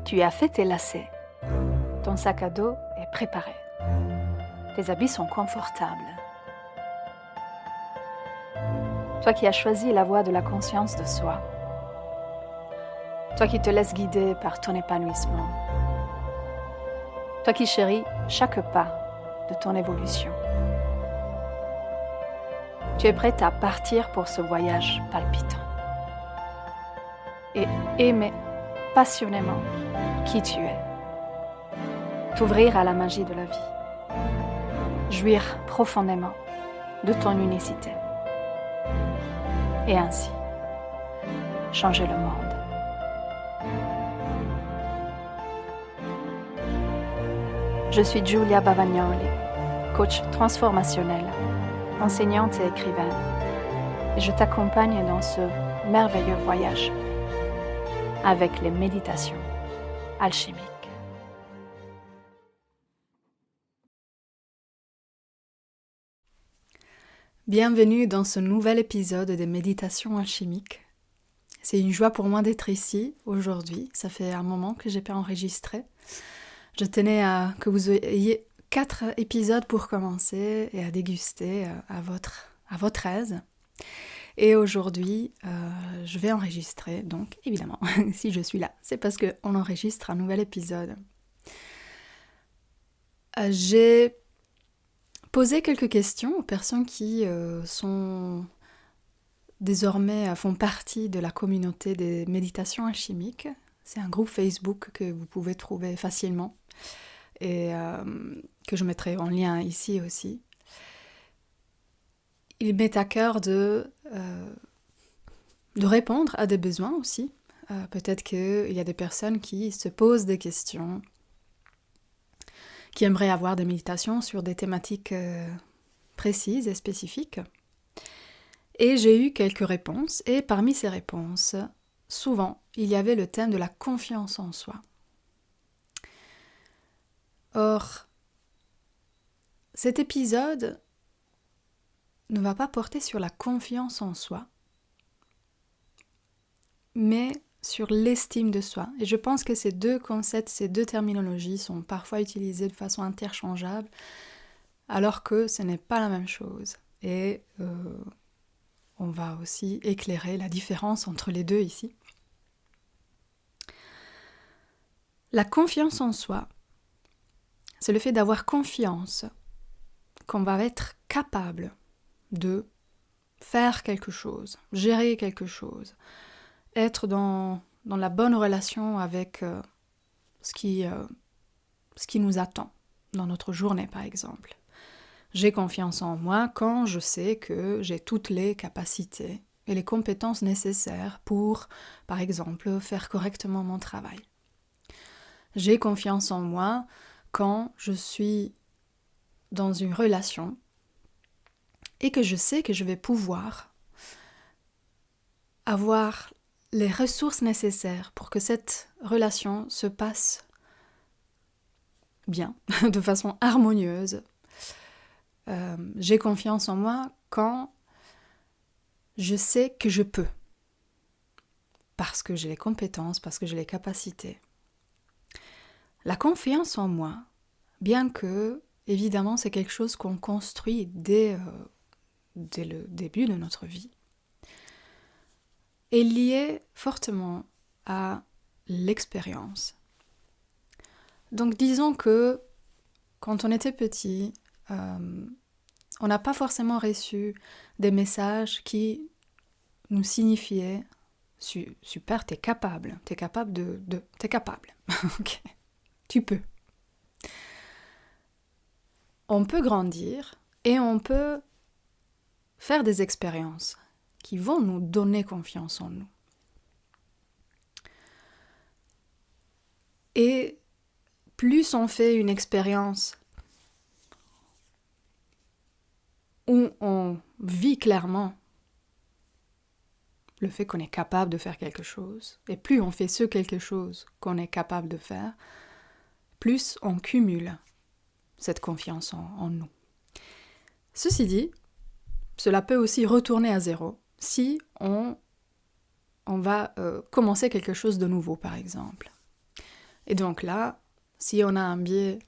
Tu as fait tes lacets. Ton sac à dos est préparé. Tes habits sont confortables. Toi qui as choisi la voie de la conscience de soi. Toi qui te laisses guider par ton épanouissement. Toi qui chéris chaque pas de ton évolution. Tu es prête à partir pour ce voyage palpitant et aimer passionnément qui tu es. T'ouvrir à la magie de la vie. Jouir profondément de ton unicité. Et ainsi, changer le monde. Je suis Giulia Bavagnoli, coach transformationnel, enseignante et écrivaine, et je t'accompagne dans ce merveilleux voyage avec les méditations alchimiques. Bienvenue dans ce nouvel épisode des méditations alchimiques. C'est une joie pour moi d'être ici aujourd'hui, ça fait un moment que j'ai pas enregistré. Je tenais à que vous ayez 4 épisodes pour commencer et à déguster à votre aise. Et aujourd'hui, je vais enregistrer, donc évidemment, si je suis là, c'est parce qu'on enregistre un nouvel épisode. J'ai posé quelques questions aux personnes qui sont désormais font partie de la communauté des méditations alchimiques. C'est un groupe Facebook que vous pouvez trouver facilement et que je mettrai en lien ici aussi. Il m'est à cœur de répondre à des besoins aussi. Peut-être qu'il y a des personnes qui se posent des questions, qui aimeraient avoir des méditations sur des thématiques précises et spécifiques. Et j'ai eu quelques réponses, et parmi ces réponses, souvent, il y avait le thème de la confiance en soi. Or, cet épisode ne va pas porter sur la confiance en soi, mais sur l'estime de soi. Et je pense que ces deux concepts, ces deux terminologies sont parfois utilisées de façon interchangeable, alors que ce n'est pas la même chose. Et on va aussi éclairer la différence entre les deux ici. La confiance en soi, c'est le fait d'avoir confiance qu'on va être capable de faire quelque chose, gérer quelque chose, être dans la bonne relation avec ce qui nous attend dans notre journée par exemple. J'ai confiance en moi quand je sais que j'ai toutes les capacités et les compétences nécessaires pour, par exemple, faire correctement mon travail. J'ai confiance en moi quand je suis dans une relation et que je sais que je vais pouvoir avoir les ressources nécessaires pour que cette relation se passe bien, de façon harmonieuse. J'ai confiance en moi quand je sais que je peux, parce que j'ai les compétences, parce que j'ai les capacités. La confiance en moi, bien que, évidemment, c'est quelque chose qu'on construit dès le début de notre vie, est liée fortement à l'expérience. Donc disons que quand on était petit, on n'a pas forcément reçu des messages qui nous signifiaient super, t'es capable t'es capable, ok, tu peux. On peut grandir et on peut faire des expériences qui vont nous donner confiance en nous. Et plus on fait une expérience où on vit clairement le fait qu'on est capable de faire quelque chose, et plus on fait ce quelque chose qu'on est capable de faire, plus on cumule cette confiance en nous. Ceci dit, cela peut aussi retourner à zéro si on va commencer quelque chose de nouveau, par exemple. Et donc là, si on a un biais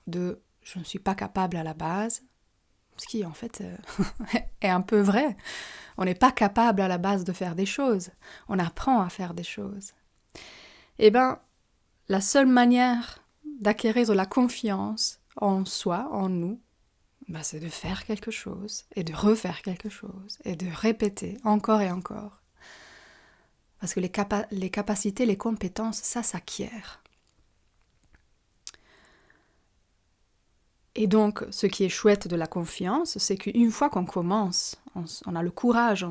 de « je ne suis pas capable à la base », ce qui en fait est un peu vrai. On n'est pas capable à la base de faire des choses. On apprend à faire des choses. Eh bien, la seule manière d'acquérir la confiance en soi, en nous, c'est de faire quelque chose, et de refaire quelque chose, et de répéter encore et encore. Parce que les capacités, les compétences, ça s'acquiert. Et donc, ce qui est chouette de la confiance, c'est qu'une fois qu'on commence, on a le courage,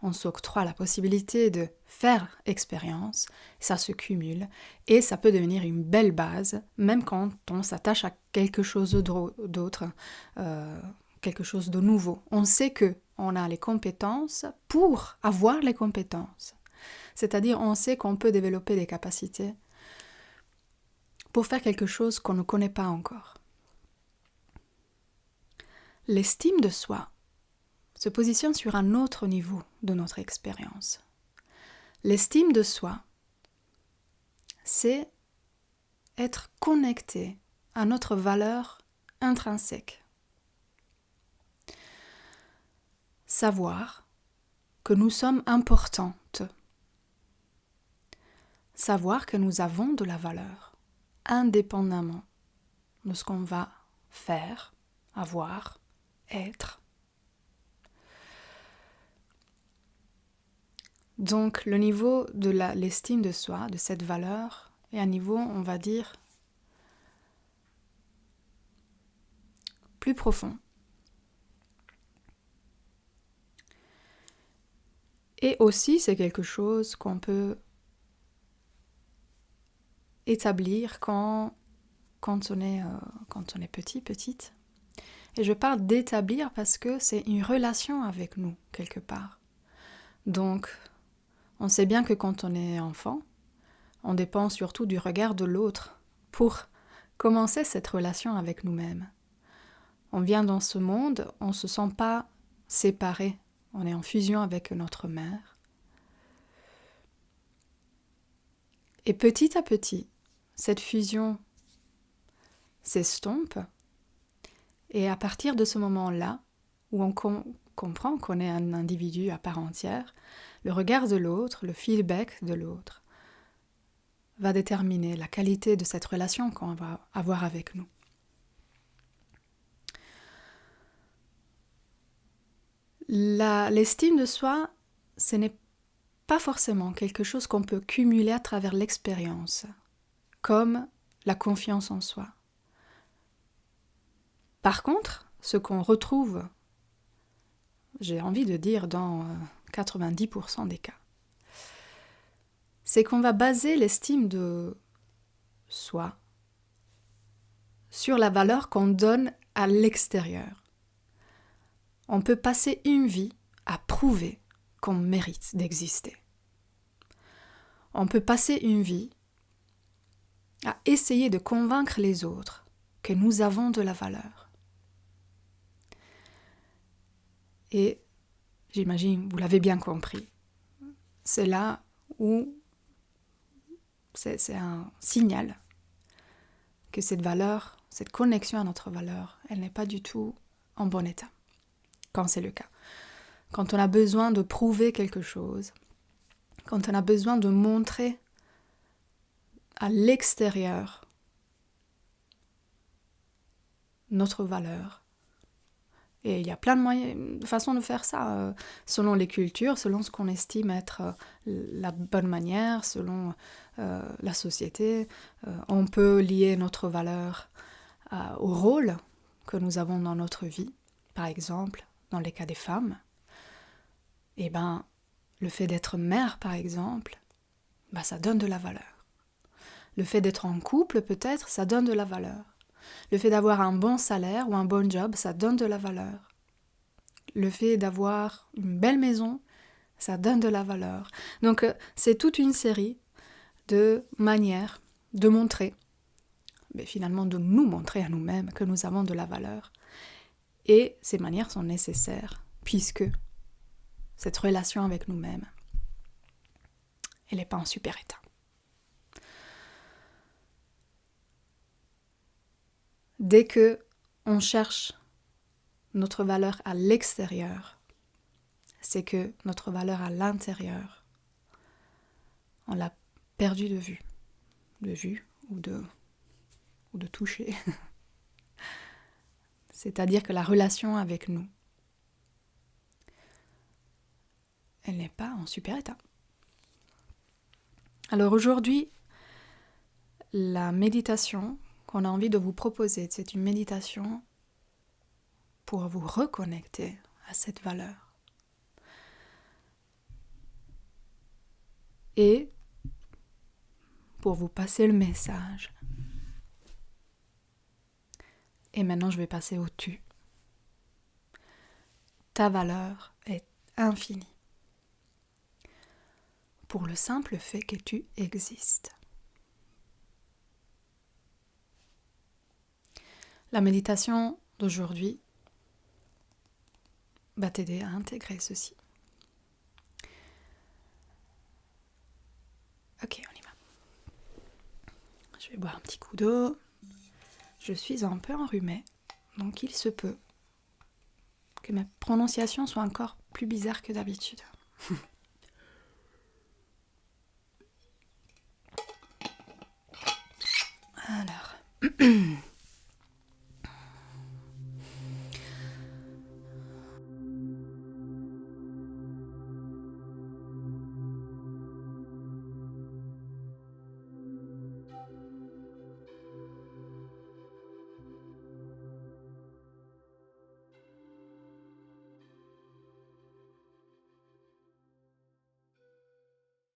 on s'octroie la possibilité de faire expérience, ça se cumule, et ça peut devenir une belle base, même quand on s'attache à quelque chose d'autre, quelque chose de nouveau. On sait qu'on a les compétences pour avoir les compétences. C'est-à-dire, on sait qu'on peut développer des capacités pour faire quelque chose qu'on ne connaît pas encore. L'estime de soi se positionne sur un autre niveau de notre expérience. L'estime de soi, c'est être connecté à notre valeur intrinsèque. Savoir que nous sommes importantes. Savoir que nous avons de la valeur, indépendamment de ce qu'on va faire, avoir, être. Donc le niveau de l'estime de soi, de cette valeur, est un niveau, on va dire, plus profond. Et aussi, c'est quelque chose qu'on peut établir quand on est petit, petite. Et je parle d'établir parce que c'est une relation avec nous, quelque part. Donc, on sait bien que quand on est enfant, on dépend surtout du regard de l'autre pour commencer cette relation avec nous-mêmes. On vient dans ce monde, on ne se sent pas séparé, on est en fusion avec notre mère. Et petit à petit, cette fusion s'estompe, et à partir de ce moment-là, où on comprend qu'on est un individu à part entière, le regard de l'autre, le feedback de l'autre, va déterminer la qualité de cette relation qu'on va avoir avec nous. L'estime de soi, ce n'est pas forcément quelque chose qu'on peut cumuler à travers l'expérience, comme la confiance en soi. Par contre, ce qu'on retrouve, j'ai envie de dire dans 90% des cas, c'est qu'on va baser l'estime de soi sur la valeur qu'on donne à l'extérieur. On peut passer une vie à prouver qu'on mérite d'exister. On peut passer une vie à essayer de convaincre les autres que nous avons de la valeur. Et j'imagine, vous l'avez bien compris, c'est là où c'est un signal que cette valeur, cette connexion à notre valeur, elle n'est pas du tout en bon état, quand c'est le cas. Quand on a besoin de prouver quelque chose, quand on a besoin de montrer à l'extérieur notre valeur. Et il y a plein de façons de faire ça, selon les cultures, selon ce qu'on estime être la bonne manière, selon la société. On peut lier notre valeur au rôle que nous avons dans notre vie. Par exemple, dans les cas des femmes, le fait d'être mère, par exemple, ça donne de la valeur. Le fait d'être en couple, peut-être, ça donne de la valeur. Le fait d'avoir un bon salaire ou un bon job, ça donne de la valeur. Le fait d'avoir une belle maison, ça donne de la valeur. Donc, c'est toute une série de manières de montrer, mais finalement de nous montrer à nous-mêmes que nous avons de la valeur. Et ces manières sont nécessaires, puisque cette relation avec nous-mêmes, elle n'est pas en super état. dès que on cherche notre valeur à l'extérieur, c'est que notre valeur à l'intérieur, on l'a perdue de vue ou de toucher. C'est-à-dire que la relation avec nous, elle n'est pas en super état. Alors aujourd'hui, la méditation qu'on a envie de vous proposer, c'est une méditation pour vous reconnecter à cette valeur. Et pour vous passer le message. Et maintenant, je vais passer au tu. Ta valeur est infinie. Pour le simple fait que tu existes. La méditation d'aujourd'hui va t'aider à intégrer ceci. Ok, on y va. Je vais boire un petit coup d'eau. Je suis un peu enrhumée, donc il se peut que ma prononciation soit encore plus bizarre que d'habitude. Alors,